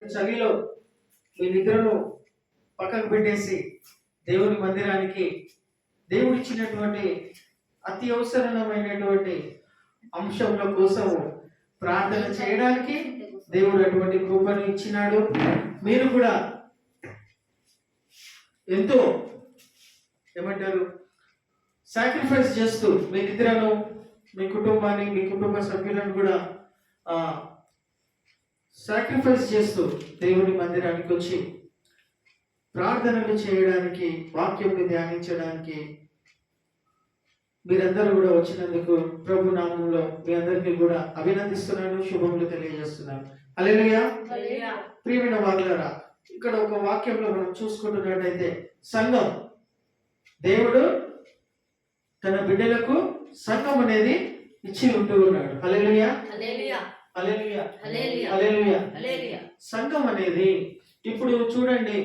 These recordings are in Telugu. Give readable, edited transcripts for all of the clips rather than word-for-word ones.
చలిలో మీ నిద్రను పక్కకు పెట్టేసి దేవుని మందిరానికి దేవుడిచ్చినటువంటి అతి అవసరమైనటువంటి అంశంల కోసము ప్రార్థన చేయడానికి దేవుడు అటువంటి కృపను ఇచ్చినాడు. మీరు కూడా ఎంతో ఏమంటారు సాక్రిఫైస్ చేస్తూ మీ నిద్రను, మీ కుటుంబాన్ని, మీ కుటుంబ సభ్యులను కూడా సాక్రిఫైస్ చేస్తూ దేవుని మందిరానికి వచ్చి ప్రార్థనలు చేయడానికి, వాక్యంని ధ్యానించడానికి మీరందరూ కూడా వచ్చినందుకు ప్రభు నామంలో మీ అందరికీ కూడా అభినందిస్తున్నాను, శుభములు తెలియజేస్తున్నాను. హల్లెలూయా. ప్రియమైన వారులారా, ఇక్కడ ఒక వాక్యంలో మనం చూసుకుంటున్నట్టయితే సంఘం, దేవుడు తన బిడ్డలకు సంఘం అనేది ఇచ్చి ఉంటూ ఉన్నాడు. హల్లెలూయా. హల్లెలూయా. హల్లెలూయా. సంఘం అనేది ఇప్పుడు చూడండి,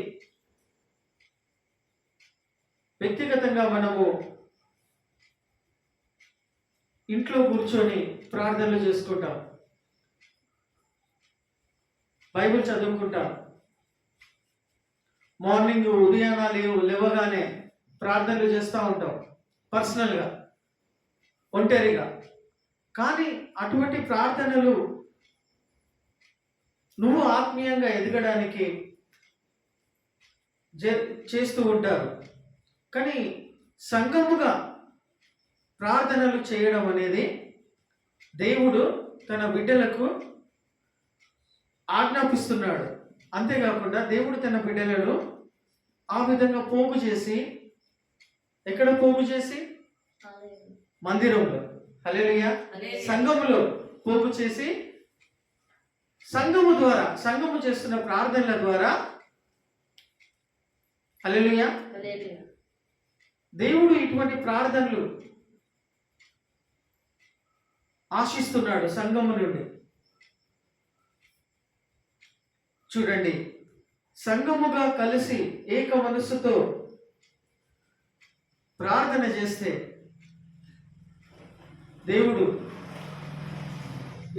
వ్యక్తిగతంగా మనము ఇంట్లో కూర్చొని ప్రార్థనలు చేసుకుంటాం, బైబిల్ చదువుకుంటాం, మార్నింగ్ ఉదయాన లేవగానే ప్రార్థనలు చేస్తూ ఉంటాం పర్సనల్గా, ఒంటరిగా. కానీ అటువంటి ప్రార్థనలు నువ్వు ఆత్మీయంగా ఎదగడానికి చేస్తూ ఉంటారు. కానీ సంఘముగా ప్రార్థనలు చేయడం అనేది దేవుడు తన బిడ్డలకు ఆజ్ఞాపిస్తున్నాడు. అంతేకాకుండా దేవుడు తన బిడ్డలను ఆ విధంగా పోగు చేసి, ఎక్కడ పోగు చేసి? మందిరంలో. హల్లెలూయా. సంఘములో పోగు చేసి, సంఘము ద్వారా, సంఘము చేస్తున్న ప్రార్థనల ద్వారా హల్లెలూయా దేవుడు ఇటువంటి ప్రార్థనలు ఆశిస్తున్నాడు సంఘము నుండి. చూడండి, సంఘముగా కలిసి ఏక మనస్సుతో ప్రార్థన చేస్తే దేవుడు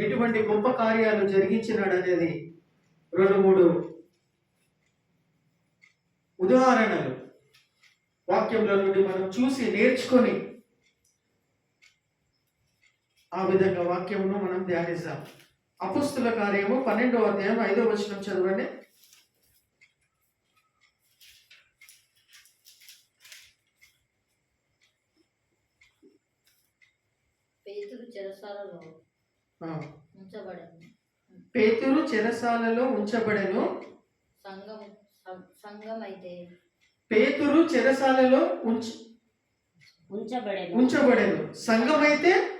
ఎటువంటి గొప్ప కార్యాలు జరిగించినాడు అనేది 2-3 ఉదాహరణలు వాక్యంలో నుండి మనం చూసి నేర్చుకొని ఆ విధంగా వాక్యమును మనం ధ్యానిస్తాం. అపోస్తుల కార్యము 12వ అధ్యాయం 5వ వచనం చదవండి. పేతురు చెరసాలలో ఉంచబడెను. పేతురు చెరసాలలో ఉంచబడెను. సంఘమైతే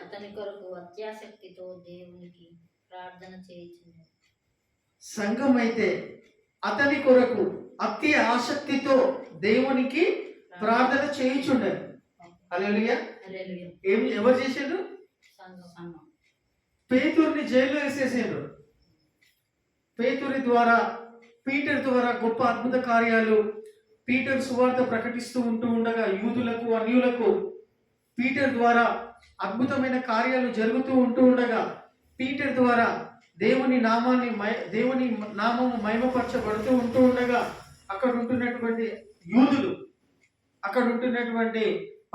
అతని కొరకు అత్యాసక్తితో దేవునికి ప్రార్థన చేయుచుండెను. సంఘమైతే అతని కొరకు అతి ఆసక్తితో దేవునికి ప్రార్థన చేయుచుండెను. హల్లెలూయా. ఎవరు చేశారు? పేతురుని జైల్లో వేసేసారు. పేతురి ద్వారా, పీటర్ ద్వారా గొప్ప అద్భుత కార్యాలు, పీటర్ సువార్త ప్రకటిస్తూ ఉంటూ ఉండగా యూదులకు, అన్యులకు పీటర్ ద్వారా అద్భుతమైన కార్యాలు జరుగుతూ ఉంటూ ఉండగా, పీటర్ ద్వారా దేవుని నామము మహిమపరచబడుతూ ఉంటూ ఉండగా, అక్కడ ఉంటున్నటువంటి యూదులు, అక్కడ ఉంటున్నటువంటి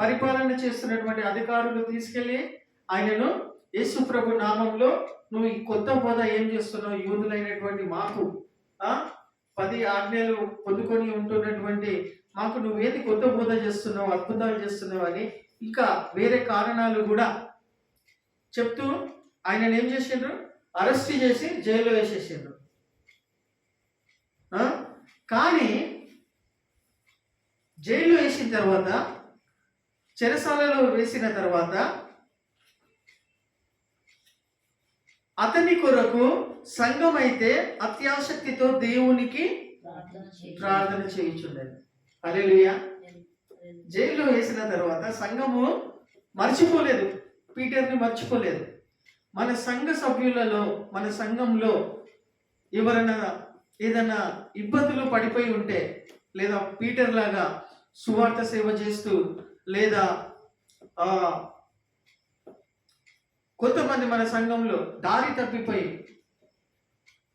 పరిపాలన చేస్తున్నటువంటి అధికారులు తీసుకెళ్లి ఆయనను యేసు ప్రభు నామంలో, నువ్వు ఈ కొత్త బోధ ఏం చేస్తున్నావు? యూదులైనటువంటి మాకు 10 ఆజ్ఞలు పొందుకొని ఉంటున్నటువంటి మాకు నువ్వేది కొత్త బోధ చేస్తున్నావు, అద్భుతాలు చేస్తున్నావు అని ఇంకా వేరే కారణాలు కూడా చెప్తూ ఆయనను ఏం చేసిండ్రు? అరెస్ట్ చేసి జైల్లో వేసేసిండ్రు. కానీ జైల్లో వేసిన తర్వాత, చెరసాలలో వేసిన తర్వాత అతని కొరకు సంఘం అయితే అత్యాసక్తితో దేవునికి ప్రార్థన చేయుచుండేది. హల్లెలూయా. జైల్లో వేసిన తర్వాత సంఘము మర్చిపోలేదు, పీటర్ని మర్చిపోలేదు. మన సంఘ సభ్యులలో, మన సంఘంలో ఎవరైనా ఏదైనా ఇబ్బందులు పడిపోయి ఉంటే, లేదా పీటర్ లాగా సువార్త సేవ చేస్తూ, లేదా కొంతమంది మన సంఘంలో దారి తప్పిపోయి,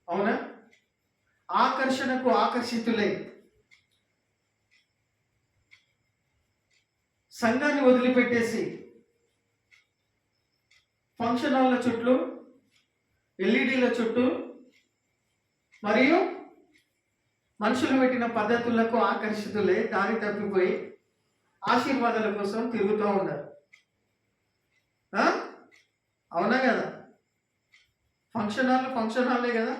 అవునా, ఆకర్షణకు ఆకర్షితులై సంఘాన్ని వదిలిపెట్టేసి ఫంక్షన్ హాల్ల చుట్టూ, ఎల్ఈడీల చుట్టూ మరియు మనుషులు పెట్టిన పద్ధతులకు ఆకర్షితులై దారి తప్పిపోయి ఆశీర్వాదాల కోసం తిరుగుతూ ఉన్నారు. అవునా కదా? ఫంక్షన్ హాల్లే కదా,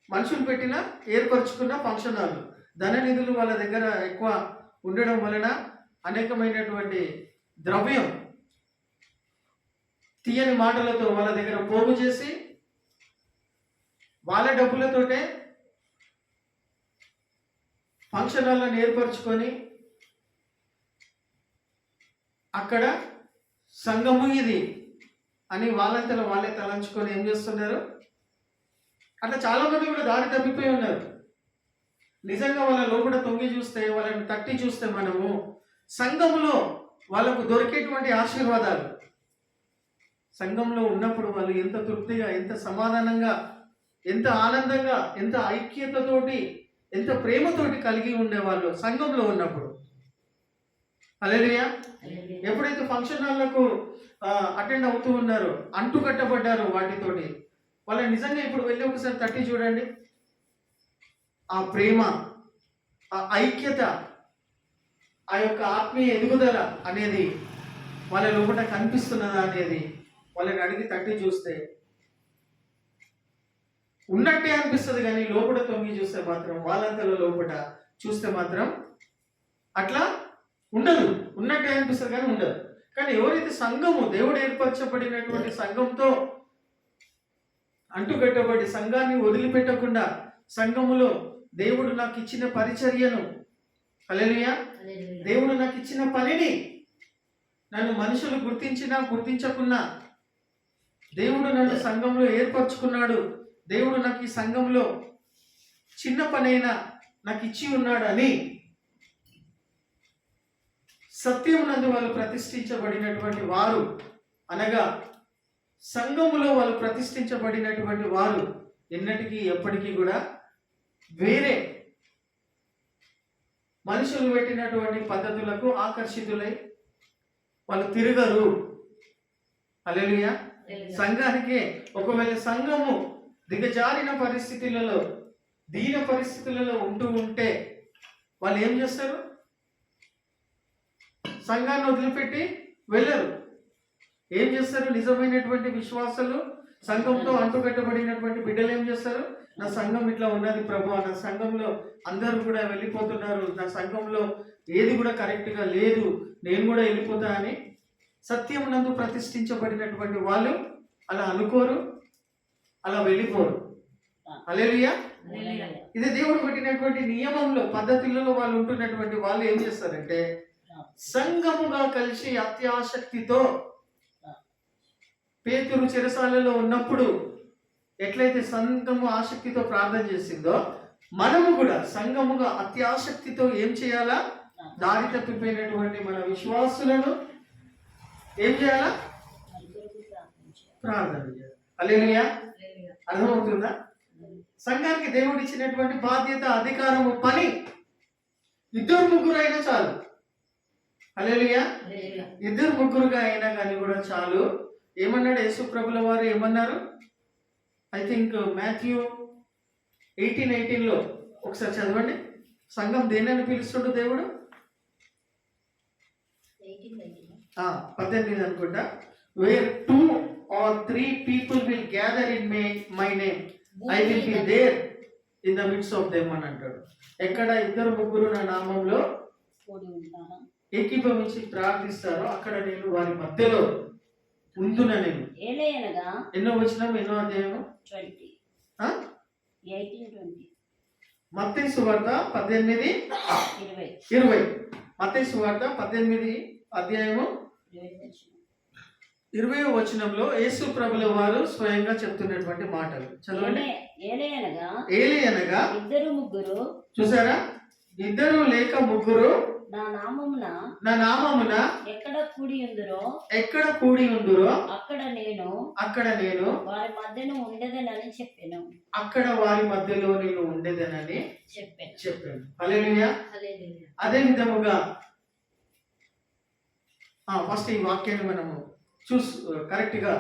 మనుషులు పెట్టిన ఏర్పరచుకున్న ఫంక్షన్ హాల్. ధననిధులు వాళ్ళ దగ్గర ఎక్కువ ఉండడం వలన అనేకమైనటువంటి ద్రవ్యం తీయని మాటలతో వాళ్ళ దగ్గర పోగు చేసి వాళ్ళ డబ్బులతోటే ఫంక్షన్ హాల్లను ఏర్పరచుకొని అక్కడ సంఘము ఇది అని వాళ్ళంతలో వాళ్ళే తలంచుకొని ఏం చేస్తున్నారు? అట్లా చాలా మంది కూడా దారి తప్పిపోయి ఉన్నారు. నిజంగా వాళ్ళ లోపల తొంగి చూస్తే, వాళ్ళని తట్టి చూస్తే మనము సంఘములో వాళ్ళకు దొరికేటువంటి ఆశీర్వాదాలు, సంఘంలో ఉన్నప్పుడు వాళ్ళు ఎంత తృప్తిగా, ఎంత సమాధానంగా, ఎంత ఆనందంగా, ఎంత ఐక్యతతోటి, ఎంత ప్రేమతోటి కలిగి ఉండేవాళ్ళు సంఘంలో ఉన్నప్పుడు. హల్లెలూయా. ఎప్పుడైతే ఫంక్షన్ హాల్లకు అటెండ్ అవుతూ ఉన్నారో, అంటు కట్టబడ్డారు వాటితోటి, వాళ్ళని నిజంగా ఇప్పుడు వెళ్ళి ఒకసారి తట్టి చూడండి. ఆ ప్రేమ, ఆ ఐక్యత, ఆ యొక్క ఆత్మీయ ఎదుగుదల అనేది వాళ్ళ లోపల కనిపిస్తున్నదా అనేది వాళ్ళని అడిగి తట్టి చూస్తే ఉన్నట్టే అనిపిస్తుంది. కానీ లోపల తొంగి చూస్తే మాత్రం, వాళ్ళంతలో లోపల చూస్తే మాత్రం అట్లా ఉండదు. ఉన్నట్టే అనిపిస్తుంది కానీ ఉండదు. కానీ ఎవరైతే సంఘము, దేవుడు ఏర్పరచబడినటువంటి సంఘంతో అంటుకట్టబడి సంఘాన్ని వదిలిపెట్టకుండా, సంఘములో దేవుడు నాకు ఇచ్చిన పరిచర్యను, హల్లెలూయా, దేవుడు నాకు ఇచ్చిన పనిని, నన్ను మనుషులు గుర్తించినా గుర్తించకున్నా దేవుడు నన్ను సంఘంలో ఏర్పరచుకున్నాడు, దేవుడు నాకు ఈ సంఘంలో చిన్న పనైనా నాకు ఇచ్చి ఉన్నాడు అని సత్యం నందు వాళ్ళు ప్రతిష్ఠించబడినటువంటి వారు, అనగా సంఘములో వాళ్ళు ప్రతిష్ఠించబడినటువంటి వారు ఎన్నటికీ ఎప్పటికీ కూడా వేరే మనుషులు పెట్టినటువంటి పద్ధతులకు ఆకర్షితులై వాళ్ళు తిరగరు. హల్లెలూయా. సంఘానికి ఒకవేళ సంఘము దిగజారిన పరిస్థితులలో, దీన పరిస్థితులలో ఉంటే వాళ్ళు ఏం చేస్తారు? సంఘాన్ని వదిలిపెట్టి వెళ్ళరు. ఏం చేస్తారు? నిజమైనటువంటి విశ్వాసాలు, సంఘంతో అంటుకట్టబడినటువంటి బిడ్డలు ఏం చేస్తారు? నా సంఘం ఇట్లా ఉన్నది ప్రభు, నా సంఘంలో అందరూ కూడా వెళ్ళిపోతున్నారు, నా సంఘంలో ఏది కూడా కరెక్ట్గా లేదు, నేను కూడా వెళ్ళిపోతా అని సత్యం నందు ప్రతిష్ఠించబడినటువంటి వాళ్ళు అలా అనుకోరు, అలా వెళ్ళిపోరు. హల్లెలూయా. ఇది దేవుడు పెట్టినటువంటి నియమంలో, పద్ధతులలో వాళ్ళు ఉంటున్నటువంటి వాళ్ళు ఏం చేస్తారంటే సంఘముగా కలిసి అత్యాసక్తితో, పేతురు చెరసాలలో ఉన్నప్పుడు ఎట్లయితే సంఘము ఆసక్తితో ప్రార్థన చేసిందో, మనము కూడా సంఘముగా అత్యాసక్తితో ఏం చేయాలా? దారి తప్పిపోయినటువంటి మన విశ్వాసులను ఏం చేయాలా? ప్రార్థన చేయాలి. హల్లెలూయా. అర్థమవుతుందా? సంఘానికి దేవుడు ఇచ్చినటువంటి బాధ్యత, అధికారము, పని 2-3 అయినా చాలు. హల్లెలూయా. 2-3 అయినా కానీ కూడా చాలు. ఏమన్నాడు యేసు ప్రభుల వారు? ఏమన్నారు? ఐ థింక్ మాథ్యూ 18:18 ఒకసారి చదవండి. సంఘం దేనిని పిలుస్తుండు దేవుడు? 18 అనుకుంటా. Where 2 or 3 people will gather in my name, I will be there in the midst of them అని అంటాడు. ఎక్కడ 2-3 నా నామంలో ఏకీభవించి ప్రార్థిస్తారో అక్కడ నేను వారి మధ్యలో ఉందున. నేను ఎన్నో వచనం, ఎన్నో అధ్యాయము? 18-20. మత్తయి సువార్త 18:20. మత్తయి సువార్త 18 అధ్యాయము 20వ వచనంలో యేసు ప్రభుల వారు స్వయంగా చెప్తున్నటువంటి మాటలు చదవండి. ఏలయనగా 2-3 చూసారా? 2 లేక 3 నా నామమున నా నామమున ఎక్కడ కూడి ఉందురో ఎక్కడ కూడి ఉందురో అక్కడ నేను వారి మధ్యను ఉండేదనని చెప్పాను. అక్కడ వారి మధ్యలో నేను ఉండేదనని చెప్పాను. హల్లెలూయా. హల్లెలూయా. అదే విధముగా ఫస్ట్ ఈ వాక్యాన్ని మనము కరెక్ట్ గా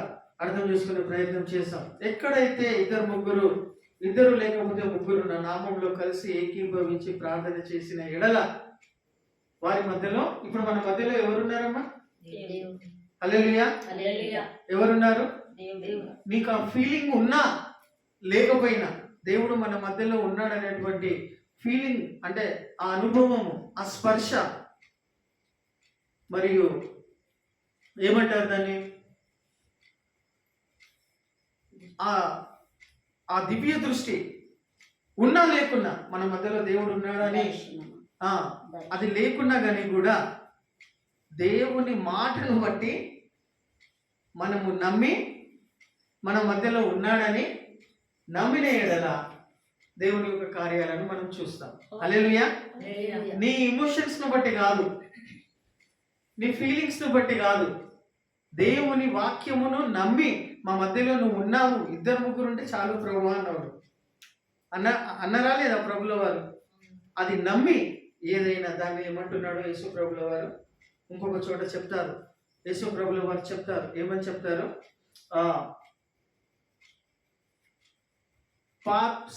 అర్థం చేసుకునే ప్రయత్నం చేస్తాం. ఎక్కడైతే ఇద్దరు లేకపోతే ముగ్గురు నా నామంలో కలిసి ఏకీభవించి ప్రార్థన చేసిన ఎడల వారి మధ్యలో, ఇప్పుడు మన మధ్యలో ఎవరున్నారమ్మా? దేవుడు. హల్లెలూయా. హల్లెలూయా. ఎవరున్నారు? దేవుడు. మీకు ఆ ఫీలింగ్ ఉన్నా లేకపోయినా దేవుడు మన మధ్యలో ఉన్నాడనేటువంటి ఫీలింగ్, అంటే ఆ అనుభవము, ఆ స్పర్శ, మరియు ఏమంటారు దాన్ని, ఆ దివ్య దృష్టి ఉన్నా లేకున్నా మన మధ్యలో దేవుడు ఉన్నాడని అది లేకున్నా కానీ కూడా దేవుని మాటను బట్టి మనము నమ్మి మన మధ్యలో ఉన్నాడని నమ్మిన ఎడల దేవుని యొక్క కార్యాలను మనం చూస్తాం. హల్లెలూయా. హల్లెలూయా. నీ ఇమోషన్స్ ను బట్టి కాదు, నీ ఫీలింగ్స్ ను బట్టి కాదు, దేవుని వాక్యమును నమ్మి మా మధ్యలో నువ్వు ఉన్నావు, ఇద్దరు ముగ్గురు ఉంటే చాలు ప్రభు అన్నాడు. అన్నారా లేదా ప్రభుల వారు? అది నమ్మి ఏదైనా దాన్ని ఏమంటున్నాడో యేసు ప్రభుల వారు ఇంకొక చోట చెప్తారు. యేసు ప్రభుల వారు చెప్తారు, ఏమని చెప్తారు?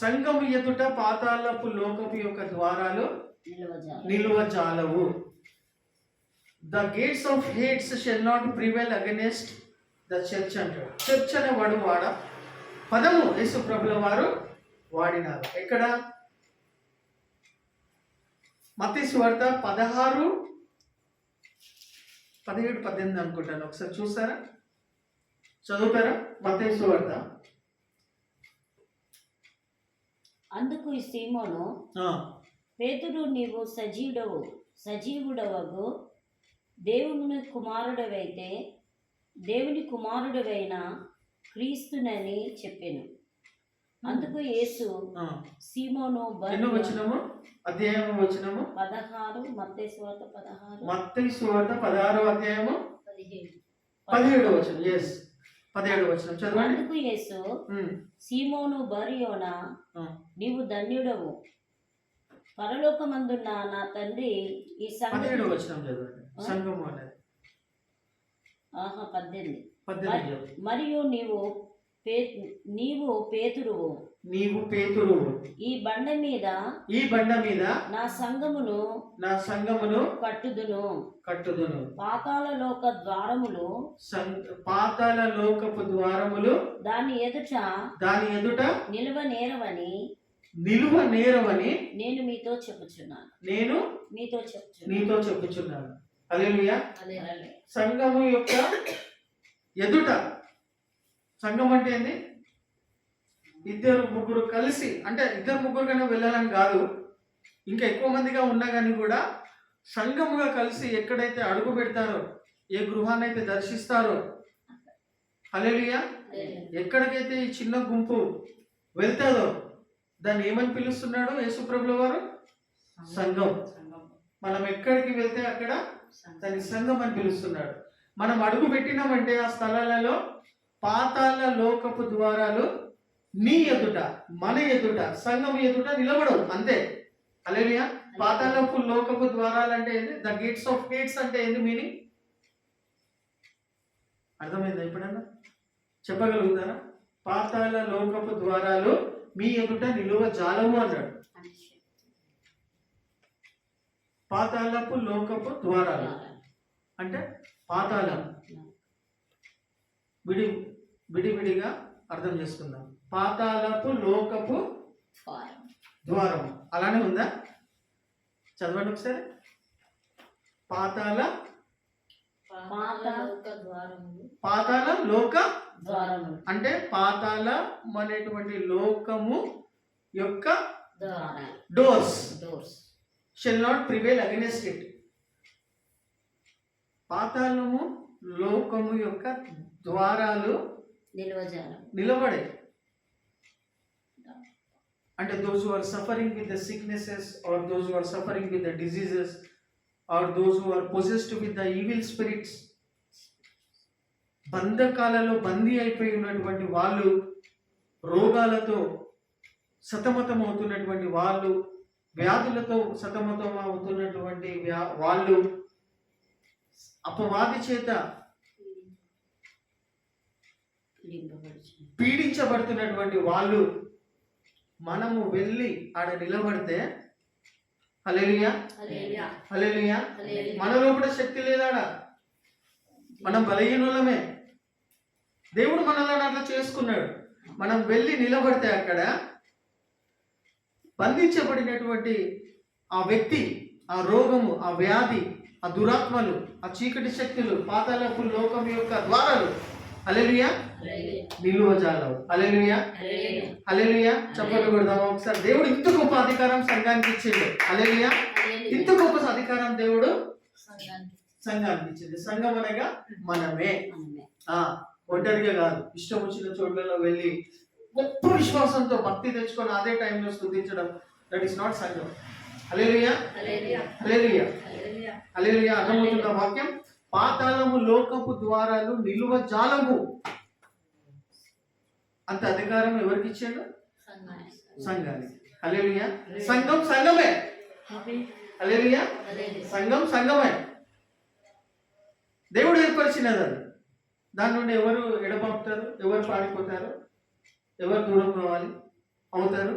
సంఘము ఎదుట పాతాళపు లోకపు యొక్క ద్వారాలు నిలువజాలవు. The gates of Hades shall not prevail against the church అంటాడు. చర్చ్ అనే వాడ పదము యేసు ప్రభుల వారు వాడినారు. ఎక్కడ? మత్తయి సువార్త 16, 17, 18 అనుకుంటాను. ఒకసారి చూస్తారా, చదువుతారా? మత్తయి సువార్త. అందుకు ఈ సీమోను, పేతురు, నీవు సజీవుడవగు దేవుని కుమారుడవైన క్రీస్తునని చెప్పెను. అందుకు యేసు సీమోను అధ్యాయము వచనము 16, మత్తయి సువార్త 16, మత్తయి సువార్త 16వ అధ్యాయము 17వ వచనం. yes, 17వ వచనం చదవండి. అందుకు యేసు సీమోను బర్యోనా, నీవు ధన్యుడవు, పరలోకమందున్న నా తండ్రి ఈ సంగతి 17వ వచనం చదవండి. సంఘము అనేది 18. మరియు నీవు పేతురువు, ఈ బండ మీద నా సంఘమును కట్టుదును. పాతాళ లోకపు ద్వారములు దాని ఎదుట నిలువనేరవని నేను మీతో చెప్పుచున్నాను. హల్లెలూయా. సంఘము యొక్క ఎదుట, సంఘం అంటే ఏంది? ఇద్దరు ముగ్గురు కలిసి, అంటే ఇద్దరు ముగ్గురుగానే వెళ్ళాలని కాదు, ఇంకా ఎక్కువ మందిగా ఉన్నా కానీ కూడా సంఘముగా కలిసి ఎక్కడైతే అడుగు పెడతారో, ఏ గృహాన్ని అయితే దర్శిస్తారో, హల్లెలూయా, ఎక్కడికైతే ఈ చిన్న గుంపు వెళ్తారో దాన్ని ఏమని పిలుస్తున్నాడు యేసు ప్రభుల వారు? సంఘం. మనం ఎక్కడికి వెళ్తే అక్కడ దాన్ని సంఘం అని పిలుస్తున్నాడు. మనం అడుగు పెట్టినామంటే ఆ స్థలాలలో పాతాళ లోకపు ద్వారాలు నీ ఎదుట, మన ఎదుట, సంఘం ఎదుట నిలబడవు, అంతే. హల్లెలూయా. పాతాళపు లోకపు ద్వారాలు అంటే ఏంది? ద గేట్స్ ఆఫ్ హేట్స్ అంటే ఏంది మీనింగ్? అర్థమైందా? ఎప్పుడన్నా చెప్పగలుగుతారా? పాతాళ లోకపు ద్వారాలు మీ ఎదుట నిలువజాలవు అన్నాడు. పాతాళపు లోకపు ద్వారాలు అంటే పాతాళం, విడివిడిగా అర్థం చేసుకుందాం. పాతాళపు లోకపు ద్వారం అలానే ఉందా? చదవండి ఒకసారి. పాతాళ లోక ద్వారము అంటే పాతాళం అనేటువంటి లోకము యొక్క doors shall not prevail against it. పాతాళము లోకము యొక్క ద్వారాలు నిలబడే, అంటే those who are suffering with the sicknesses or those who are suffering with the diseases, or those who are possessed with the evil spirits, బంధకాలలో బందీ అయిపోయి ఉన్నటువంటి వాళ్ళు, రోగాలతో సతమతం అవుతున్నటువంటి వాళ్ళు, వ్యాధులతో సతమతం అవుతున్నటువంటి వాళ్ళు, అపవాది చేత పీడించబడుతున్నటువంటి వాళ్ళు, మనము వెళ్ళి ఆడ నిలబడితే, హల్లెలూయా హల్లెలూయా, మనలో కూడా శక్తి లేదాడా, మనం బలహీనులమే. దేవుడు మనల్ని అట్లా చేసుకున్నాడు. మనం వెళ్ళి నిలబడితే అక్కడ బంధించబడినటువంటి ఆ వ్యక్తి, ఆ రోగము, ఆ వ్యాధి, ఆ దురాత్మలు, ఆ చీకటి శక్తులు, పాతాళపు లోకం యొక్క ద్వారాలు, హల్లెలూయా, నిలువజాలవు. హల్లెలూయా హల్లెలూయా, చప్పట్లు కొడదాం ఒకసారి. దేవుడు ఇంత గొప్ప అధికారం సంఘానికి ఇచ్చిండు. హల్లెలూయా, ఇంత గొప్ప అధికారం దేవుడు సంఘానికి ఇచ్చింది. సంఘం అనగా మనమే. ఒంటరిగా కాదు, ఇష్టం వచ్చిన చోట్లలో వెళ్ళి గొప్ప విశ్వాసంతో భక్తి తెచ్చుకొని అదే టైంలో స్తుతించడం, దట్ ఈస్ నాట్ సంఘం. హల్లెలూయా హల్లెలూయా హల్లెలూయా. అర్థమవుతున్న వాక్యం. పాతాళము లోకపు ద్వారాలు నిలువ జాలము. అంత అధికారం ఎవరికి ఇచ్చాడు? సంఘానికి. హల్లెలూయా. సంఘం సంఘమే. హల్లెలూయా, సంఘం సంఘమే. దేవుడు ఏర్పరిచినది అది. దాని నుండి ఎవరు ఎడబాపుతారు, ఎవరు పారిపోతారు, ఎవరు దూరం కావాలి అవుతారు?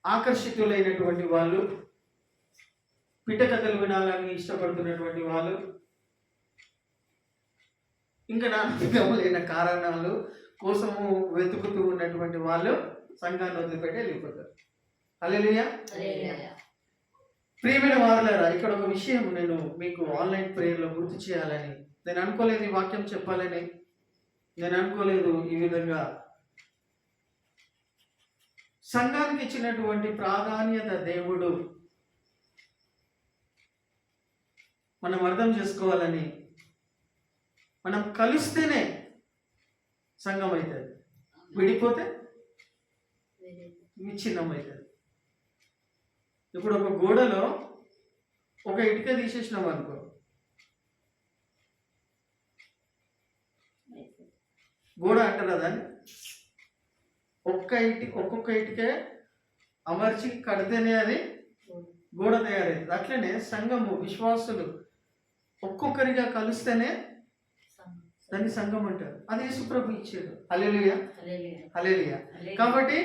ఆకర్షితులైనటువంటి వాళ్ళు, పిట్టకథలు వినాలని ఇష్టపడుతున్నటువంటి వాళ్ళు, ఇంకా నా విధములైన కారణాలు కోసము వెతుకుతూ ఉన్నటువంటి వాళ్ళు సంఘాన్ని వదిలిపెట్టి వెళ్ళిపోతారు. హల్లెలూయా. ప్రియమైన వారలారా, ఇక్కడ ఒక విషయం నేను మీకు ఆన్లైన్ ప్రేయర్లో గుర్తు చేయాలని. నేను అనుకోలేదు ఈ వాక్యం చెప్పాలని, నేను అనుకోలేదు ఈ విధంగా. సంఘానికి ఇచ్చినటువంటి ప్రాధాన్యత దేవుడు మనం అర్థం చేసుకోవాలని. మనం కలిస్తేనే సంఘం అవుతుంది, విడిపోతే విచ్ఛిన్నం అవుతుంది. ఇప్పుడు ఒక గోడలో ఒక ఇటుక తీసేసినాం అనుకో, గోడ అంటారా దాన్ని? ఒక్కొక్క ఇటుకే అమర్చి కడితేనే అది గోడ తయారైంది. అట్లనే సంఘము, విశ్వాసులు ఒక్కొక్కరిగా కలిస్తేనే దాన్ని సంఘం అంటారు. అది యేసుప్రభు ఇచ్చాడు. హల్లెలూయా హల్లెలూయా. కాబట్టి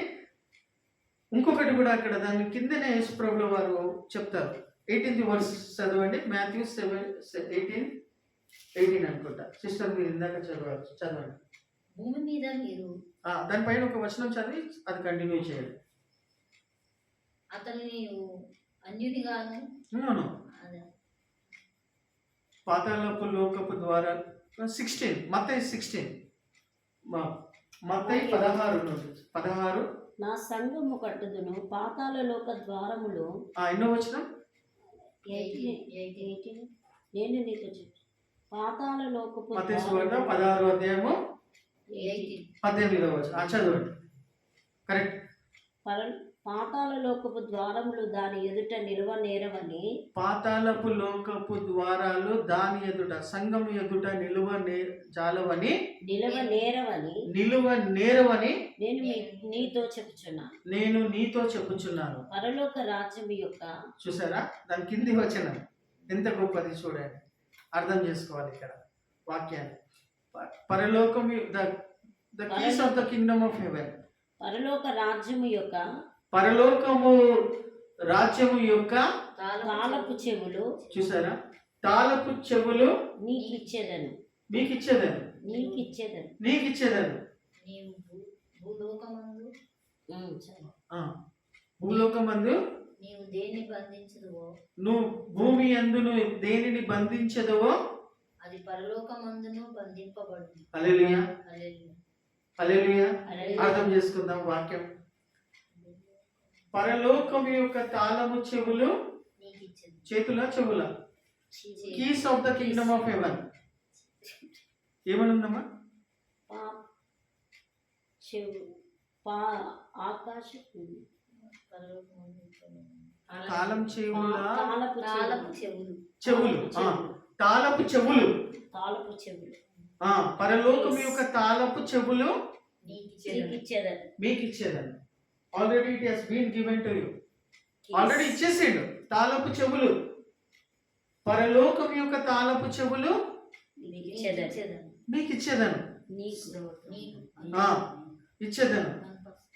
ఇంకొకటి కూడా అక్కడ దాని కిందనే యేసుప్రభుల వారు చెప్తారు. 18th వర్స్ చదవండి. మాథ్యూ 7:18 అనుకుంటా. సిస్టర్ మీరు ఇందాక చదవండి. భూమి మీద మీరు దానిపైన ఒక వచనం చదివి అది కంటిన్యూ చేయండి. అతను అన్యునిగాను పాతాళపు లోకపు ద్వారా 16 మత్తయి 16 మత్తయి 16 నా సంఘము కట్టుదును పాతాళ లోక ద్వారములు. ఎన్నో వచనం? 18 నేను నీతో చెప్పు. పాతాళ లోకపు మత్తయి సువార్త 16వ అధ్యాయము 18వ వచనం చదవండి. కరెక్ట్. పాతాళ లోకపు ద్వారములు దాని ఎదుట నిలువ నేరవని. పాతాళపు లోకపు ద్వారాలు దాని ఎదుట, సంఘం ఎదుట నిలువ జాలవని, నిలువ నేరవని నేను నీతో చెప్పుచున్నాను. పరలోక రాజ్యం యొక్క, చూసారా దాని కింది వచనం ఎంత గొప్పది చూడండి. అర్థం చేసుకోవాలి ఇక్కడ వాక్యాన్ని. పరలోకము, the keys of the kingdom of haven. పరలోకము రాజ్యము యొక్క తాళపు చెవులు, చూసారా, తాళపు చెవులు నీకు ఇచ్చేదను. భూలోకమందు నీవు దేనిని బంధించదువో, నువ్వు భూమి యందును దేనిని బంధించదువో అది పరలోకమందును బంధింపబడును. హల్లెలూయా హల్లెలూయా. అర్థం చేసుకుందాం వాక్యం. పరలోకం యొక్క తాళము చెవులు చేతుల చెవుల, keys of the kingdom of heaven. ఏమనుందమ్మా? తాళం చెవుల తాళపు తాళపు చెవులు. చెవులు, తాళపు చెవులు, తాళపు చెవులు పరలోకం యొక్క తాళపు చెవులు ఇచ్చేదని మీకు ఇచ్చేదని. Already it has been given to you. Already ఇచ్చేసిండు తాళపు చెవులు. పరలోకం యొక్క తాళపు చెవులు మీకు ఇచ్చేదని మీకు ఇచ్చేదను, నీకు ఇచ్చేదను.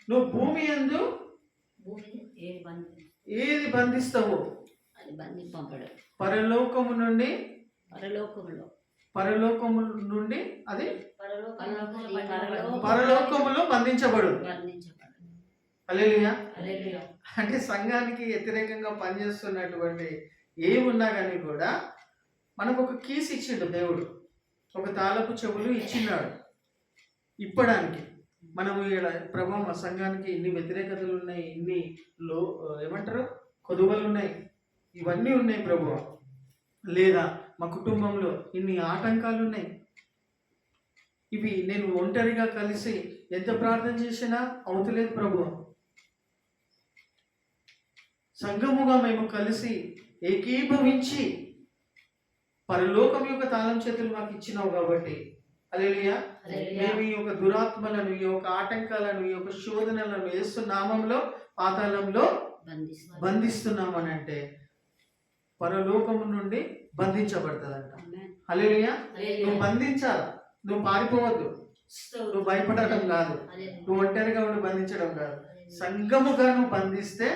నువ్వు భూమి యందు ఏది బంధిస్తావో అది బంధింపబడు. పరలోకము నుండి పరలోకములో నుండి అది పరలోకంలో పరలోకములో బంధించబడు. బంధించబడు. హల్లెలూయా. హల్లెలూయా. అంటే సంఘానికి వ్యతిరేకంగా పనిచేస్తున్నటువంటి ఏమున్నా కానీ కూడా మనకు ఒక కీస్ ఇచ్చిండు దేవుడు, ఒక తాళపు చెవులు ఇచ్చిన్నాడు ఇప్పడానికి. మనము ఇక్కడ ప్రభా మా సంఘానికి ఇన్ని వ్యతిరేకతలు ఉన్నాయి, ఇన్ని ఏమంటారు కొదువలు ఉన్నాయి, ఇవన్నీ ఉన్నాయి ప్రభు, లేదా మా కుటుంబంలో ఇన్ని ఆటంకాలు ఉన్నాయి, ఇవి నేను ఒంటరిగా కలిసి ఎంత ప్రార్థన చేసినా అవుతలేదు ప్రభు, సంఘముగా మేము కలిసి ఏకీభవించి పరలోకం యొక్క తాళం చేతులు మాకు ఇచ్చినావు కాబట్టి హల్లెలూయా. మేము ఈ యొక్క దురాత్మలను, ఈ యొక్క ఆటంకాలను, ఈ యొక్క శోధనలను యేసు నామములో పాతాళంలో బంధిస్తున్నామని అంటే పరలోకము నుండి బంధించబడుతుందంట. హల్లెలూయా. నువ్వు బంధించాలి, నువ్వు పారిపోవద్దు, నువ్వు భయపడటం కాదు, నువ్వు ఒంటరిగా ఉండి బంధించడం కాదు. సంఘముగా నువ్వు బంధిస్తే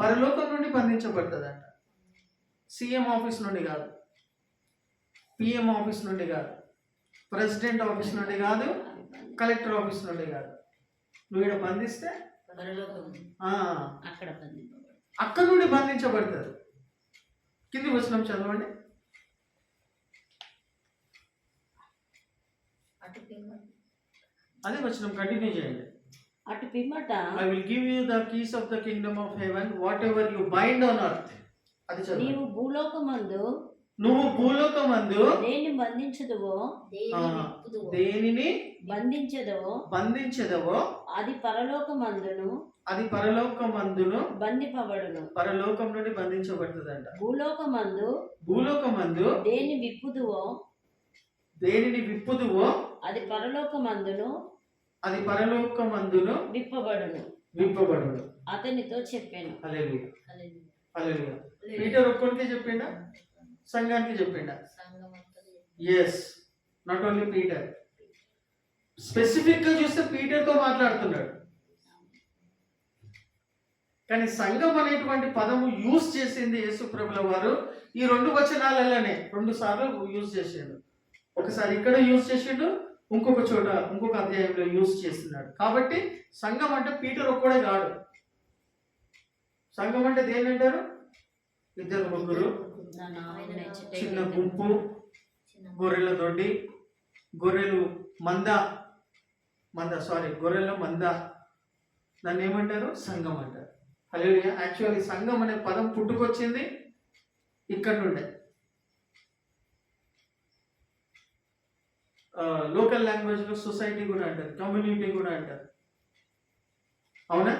పరలోకం నుండి బంధించబడుతుందంట. సీఎం ఆఫీస్ నుండి కాదు, పిఎం ఆఫీస్ నుండి కాదు, ప్రెసిడెంట్ ఆఫీస్ నుండి కాదు, కలెక్టర్ ఆఫీస్ నుండి కాదు. నువ్వు ఇక్కడ బంధిస్తే అక్కడ నుండి బంధించబడుతుంది. కింది వచనం చదవండి. అదే వచనం కంటిన్యూ చేయండి. అటు పిమ్మట I will give you the keys of the kingdom of heaven, whatever you bind on earth. అది చదువు. నువ్వు భూలోకమందు దేనిని బంధించదువో దేనిని బంధించదవో అది పరలోకమందును బంధింపబడును. పరలోకం నుండి బంధించబడుతుందంట. భూలోకమందు దేనిని విప్పుదువో అది పరలోకమందును విప్పబడును. అతనితో చెప్పాను. హల్లెలూయా. హల్లెలూయా. పీటర్ ఒక్కడికే చెప్పిండా, సంఘానికి చెప్పిండా? Yes, not only Peter. Specific గా చూస్తే పీటర్తో మాట్లాడుతున్నాడు, కానీ సంఘం అనేటువంటి పదము యూజ్ చేసింది యేసు ప్రభుల వారు ఈ 2 వచనాలలోనే 2 సార్లు యూజ్ చేసిండు. ఒకసారి ఇక్కడ యూజ్ చేసిండు, ఇంకొక చోట ఇంకొక అధ్యాయంలో యూజ్ చేస్తున్నాడు. కాబట్టి సంఘం అంటే పీటర్ ఒక్కడే కాదు. సంఘం అంటే దేని అంటారు? 2 ముగ్గురు, చిన్న గుంపు, గొర్రెల దొడ్డి, గొర్రెల మంద, దాన్ని ఏమంటారు? సంఘం అంటారు. హల్లెలూయా. యాక్చువల్లీ సంఘం అనే పదం పుట్టుకొచ్చింది ఇక్కడ నుండే. లోకల్ లాంగ్వేజ్ లో సొసైటీ కూడా అంటారు, కమ్యూనిటీ కూడా అంటారు. అవునా?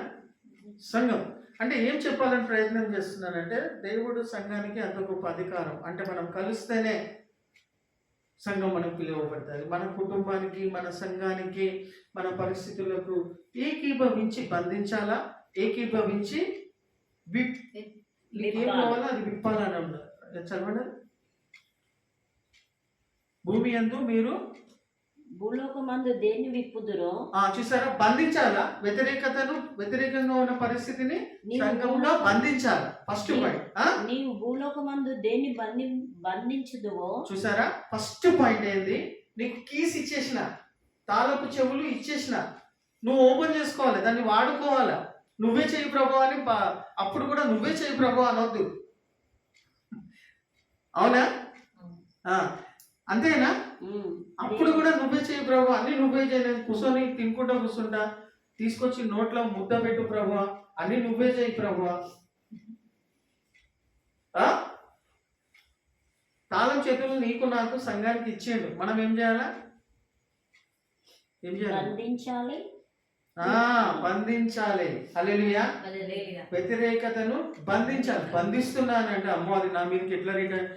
సంఘం అంటే ఏం చెప్పాలని ప్రయత్నం చేస్తున్నానంటే, దేవుడు సంఘానికి అంత గొప్ప అధికారం. అంటే మనం కలిస్తేనే సంఘం మనకు పిలువబడుతుంది. మన కుటుంబానికి, మన సంఘానికి, మన పరిస్థితులకు ఏకీభవించి బంధించాలా, ఏకీభవించి ఏం కావాలో అది విప్పాలని ఉన్నారు. చదవండి. భూమి యందు మీరు భూలోకమందు దేన్ని విప్పుదురో చూసారా? బంధించాలా, వ్యతిరేకంగా ఉన్న పరిస్థితిని సంఘంలో బంధించాలా. First point. నీవు భూలోకమందు దేన్ని బంధించుదువో చూసారా? ఫస్ట్ పాయింట్ ఏంది? నీకు కీస్ ఇచ్చేసిన, తాళపు చెవులు ఇచ్చేసిన, నువ్వు ఓపెన్ చేసుకోవాలి, దాన్ని వాడుకోవాలా. నువ్వే చెయ్యి ప్రభు అని అప్పుడు కూడా నువ్వే చెయ్యి ప్రభు అనొద్దు. అవునా? అంతేనా? అప్పుడు కూడా నువ్వే చేయి ప్రభు, అన్ని నువ్వే చేయలేదు. కూర్చొని తినుకుంటా కూర్చుంటా, తీసుకొచ్చి నోట్లో ముద్ద పెట్టు ప్రభు, అన్ని నువ్వే చేయి ప్రభు. తాళం చేతులు నీకు నాకు సంఘానికి ఇచ్చేయండు. మనం ఏం చేయాలా? బంధించాలి, బంధించాలి. హల్లెలూయా. హల్లెలూయా. వ్యతిరేకతను బంధించాలి. బంధిస్తున్నానంటే అమ్మో అది నా మీదకి ఎట్లా రిటర్న్,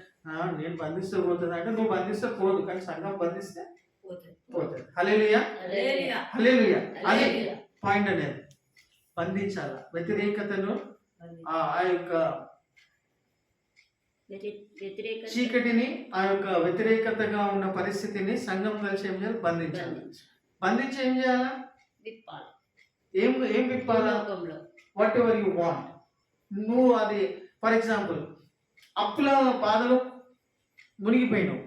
నేను బంధిస్తూ పోతుంది అంటే నువ్వు బంధిస్తే పోదు, కానీ సంఘం బంధిస్తే పోతుంది. హల్లెలూయా. హల్లెలూయా. హల్లెలూయా. అది హల్లెలూయా. పాయింట్ అనేది బంధించాల. వ్యతిరేకతను ఆ యొక్క వ్యతిరేక చీకటిని, ఆ యొక్క వ్యతిరేకతగా ఉన్న పరిస్థితిని సంఘం కలిసి ఏం చేయాలి? బంధించాలి. బంధించి ఏం చేయాలా? విప్పాలి. ఏం ఏం విప్పాలా? లోకంలో వాట్ ఎవర్ యు వాంట్. నువ్వు అది ఫర్ ఎగ్జాంపుల్ అప్పుల బాధలో మునిగిపోయినావు.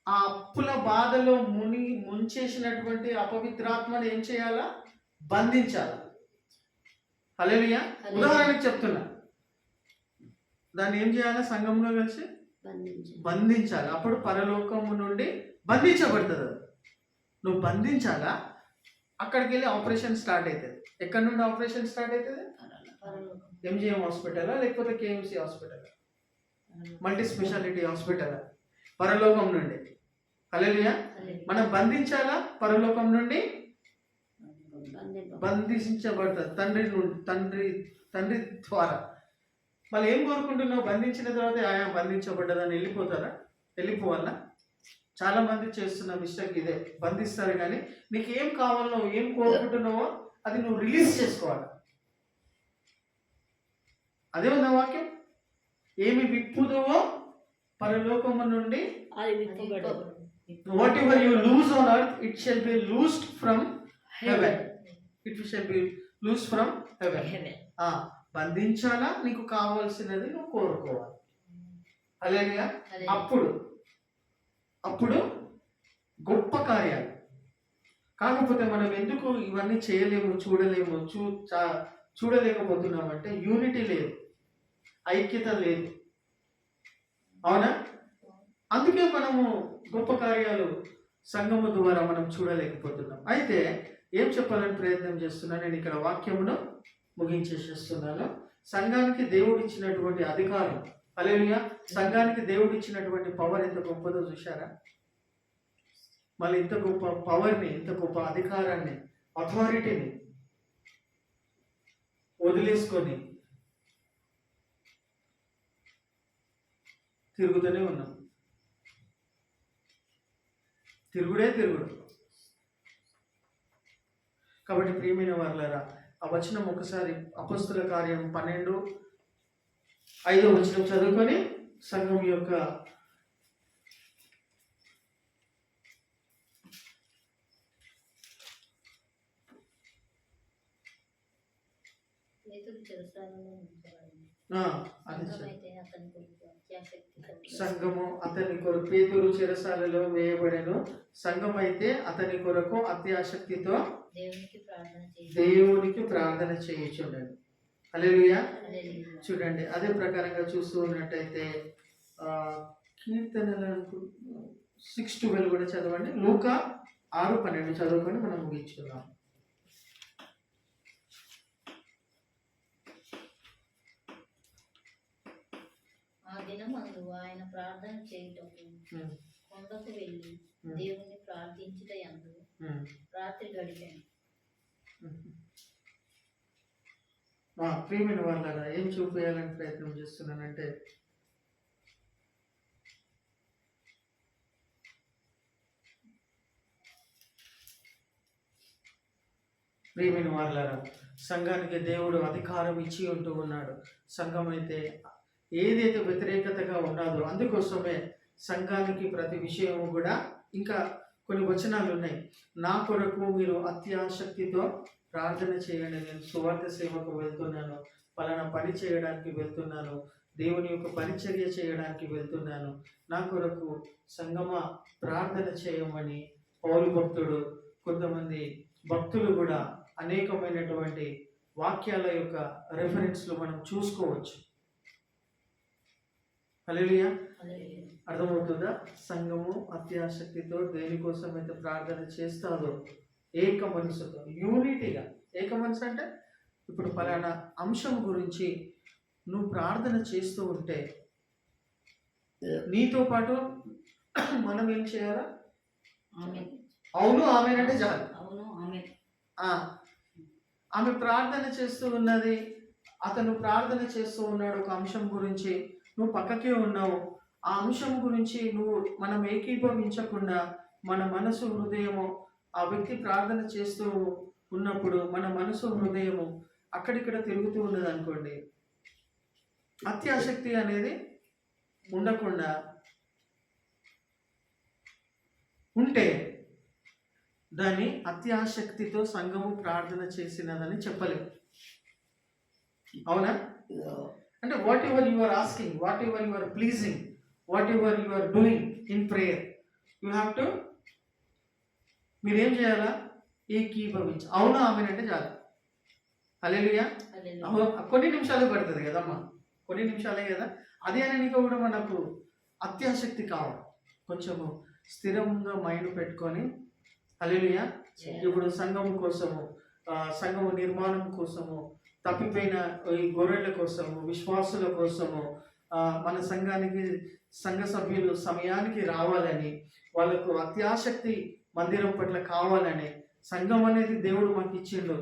ఆ అప్పుల బాధలో ముంచేసినటువంటి అపవిత్రాత్మను ఏం చేయాలా? బంధించాలా. హల్లెలూయా. ఉదాహరణకు చెప్తున్నా, దాన్ని ఏం చేయాలా? సంఘంలో కలిసి బంధించాలి. అప్పుడు పరలోకము నుండి బంధించబడుతుంది. అది నువ్వు బంధించాలా. అక్కడికి వెళ్ళి ఆపరేషన్ స్టార్ట్ అవుతుంది. ఎక్కడి నుండి ఆపరేషన్ స్టార్ట్ అవుతుంది? ఎంజిఎం హాస్పిటల్ లేకపోతే KMC hospital, multi speciality hospital, పరలోకం నుండి. హల్లెలూయా. మనం బంధించాలా? పరలోకం నుండి బంధించబడుతుంది తండ్రి నుండి, తండ్రి ద్వారా. మళ్ళీ ఏం కోరుకుంటున్నావు? బంధించిన తర్వాత ఆయా బంధించబడ్డదని వెళ్ళిపోతారా? వెళ్ళిపోవాలా? చాలా మంది చేస్తున్న మిస్టేక్ ఇదే. బంధిస్తారు కానీ నీకు ఏం కావాలో, ఏం కోరుకుంటున్నావో అది నువ్వు రిలీజ్ చేసుకోవాలి. అదే ఉందా వాక్యం? ఏమి విప్పుదువో పరలోకము నుండి అది విప్పబడదు. Whatever you loose on earth it shall be loosed from heaven. It shall be loose from heaven. బంధించాలా? నీకు కావాల్సినది నువ్వు కోరుకోవాలి. హల్లెలూయా. అప్పుడు గొప్ప కార్యాలు. కాకపోతే మనం ఎందుకు ఇవన్నీ చేయలేము, చూడలేకపోతున్నామంటే యూనిటీ లేదు, ఐక్యత లేదు. అవునా? అందుకే మనము గొప్ప కార్యాలు సంఘము ద్వారా మనం చూడలేకపోతున్నాం. అయితే ఏం చెప్పాలని ప్రయత్నం చేస్తున్నా, నేను ఇక్కడ వాక్యమును ముగించేసేస్తున్నాను. సంఘానికి దేవుడు ఇచ్చినటువంటి అధికారం, హల్లెలూయా, సంఘానికి దేవుడు ఇచ్చినటువంటి పవర్ ఎంత గొప్పదో చూశారా? మళ్ళీ ఇంత గొప్ప పవర్ని, ఇంత గొప్ప అధికారాన్ని, అథారిటీని వదిలేసుకొని తిరుగుతూనే ఉన్నాం. తిరుగుడు. కాబట్టి ప్రియమైన వారలారా, ఆ వచనం ఒకసారి అపొస్తలుల కార్యం 12:5 చదువుకొని సంఘం యొక్క సంఘము అతని కొరకు పేతురు చెరసాలలో వేయబడెను. సంఘం అయితే అతని కొరకు అత్యాసక్తితో దేవునికి ప్రార్థన చేయుచుండెను. హల్లెలూయా. చూడండి, అదే ప్రకారంగా చూస్తూ ఉన్నట్టయితే కీర్తనలకు 6:12 కూడా చదవండి. లూకా 6:12 చదువుకొని మనం ముగించుకుందాం. ఆ దినమందు ఆయన ప్రార్థన చేయుటకు కొండకు వెళ్ళి దేవుని ప్రార్థించుట యందు రాత్రి గడిపాను. ప్రియమైన వాళ్ళ ఏం చూపించాలని ప్రయత్నం చేస్తున్నానంటే, ప్రియమైన వాళ్ళారా, సంఘానికి దేవుడు అధికారం ఇచ్చి ఉంటూ ఉన్నాడు. సంఘం అయితే ఏదైతే వ్యతిరేకతగా ఉన్నదో అందుకోసమే సంఘానికి ప్రతి విషయము కూడా, ఇంకా కొన్ని వచనాలు ఉన్నాయి. నా కొరకు మీరు అత్యాసక్తితో ప్రార్థన చేయండి. నేను సువార్త సేవకు వెళ్తున్నాను, పలానా పని చేయడానికి వెళ్తున్నాను, దేవుని యొక్క పరిచర్య చేయడానికి వెళ్తున్నాను, నా కొరకు సంగమా ప్రార్థన చేయమని పౌలు భక్తుడు, కొంతమంది భక్తులు కూడా అనేకమైనటువంటి వాక్యాల యొక్క రెఫరెన్స్లు మనం చూసుకోవచ్చు. హల్లెలూయా. అర్థమవుతుందా? సంఘము అత్యాసక్తితో దేనికోసం అయితే ప్రార్థన చేస్తారో ఏక మనసుతో, యూనిటీగా. ఏక మనసు అంటే ఇప్పుడు పలానా అంశం గురించి నువ్వు ప్రార్థన చేస్తూ ఉంటే నీతో పాటు మనం ఏం చేయాలా? అవును ఆమెనంటే చాలు. ఆమె ప్రార్థన చేస్తూ ఉన్నది, అతను ప్రార్థన చేస్తూ ఉన్నాడు ఒక అంశం గురించి, నువ్వు పక్కకే ఉన్నావు. ఆ అంశం గురించి మనం ఏకీభవించకుండా మన మనసు హృదయము, ఆ వ్యక్తి ప్రార్థన చేస్తూ ఉన్నప్పుడు మన మనసు హృదయము అక్కడిక్కడ తిరుగుతూ ఉన్నది అనుకోండి, అత్యాసక్తి అనేది ఉండకుండా ఉంటే దాన్ని అత్యాసక్తితో సంఘము ప్రార్థన చేసినదని చెప్పలేము. అవునా? అంటే whatever you are asking, whatever you are pleasing, whatever you are doing in prayer, you have to, మీరేం చేయాలా? ఏకీభవించి అవునా ఆమెనంటే చాలు. హల్లెలూయా. కొన్ని నిమిషాలే పడుతుంది కదమ్మా, కొన్ని నిమిషాలే కదా. అదే అని కూడా మనకు అత్యాసక్తి కావాలి, కొంచెము స్థిరంగా మైండ్ పెట్టుకొని. హల్లెలూయా. ఇప్పుడు సంఘము కోసము, సంఘము నిర్మాణం కోసము, తప్పిపోయిన ఈ గొర్రెల కోసము, విశ్వాసుల కోసము, మన సంఘానికి సంఘ సభ్యులు సమయానికి రావాలని, వాళ్ళకు అత్యాసక్తి మందిరం పట్ల కావాలని, సంఘం అనేది దేవుడు మాకు ఇచ్చిండు,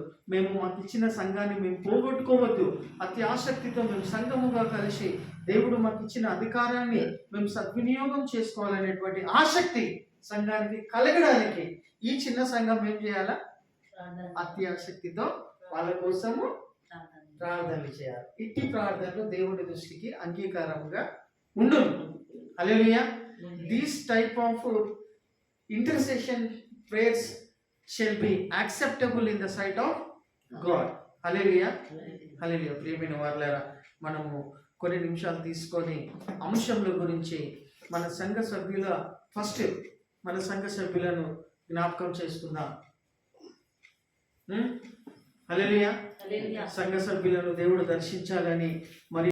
మాకు ఇచ్చిన సంఘాన్ని మేము పోగొట్టుకోవద్దు, అతి ఆసక్తితో మేము సంఘముగా కలిసి దేవుడు మాకు ఇచ్చిన అధికారాన్ని మేము సద్వినియోగం చేసుకోవాలనేటువంటి ఆసక్తి సంఘానికి కలగడానికి ఈ చిన్న సంఘం ఏం చేయాలా? అతి ఆసక్తితో వాళ్ళ కోసము ప్రార్థనలు చేయాలి. ఇట్టి ప్రార్థనలు దేవుడి దృష్టికి అంగీకారంగా ఉండును. Hallelujah. These type of intercession prayers shall be acceptable in the sight of God. Hallelujah. Hallelujah. ప్రియమైన వారలారా, మనము కొన్ని నిమిషాలు తీసుకొని అంశముల గురించి మన సంఘ సభ్యులను జ్ఞాపకం చేసుకుందాం. హల్లెలూయా. సంఘ సభ్యులను దేవుడు దర్శించాలని మరి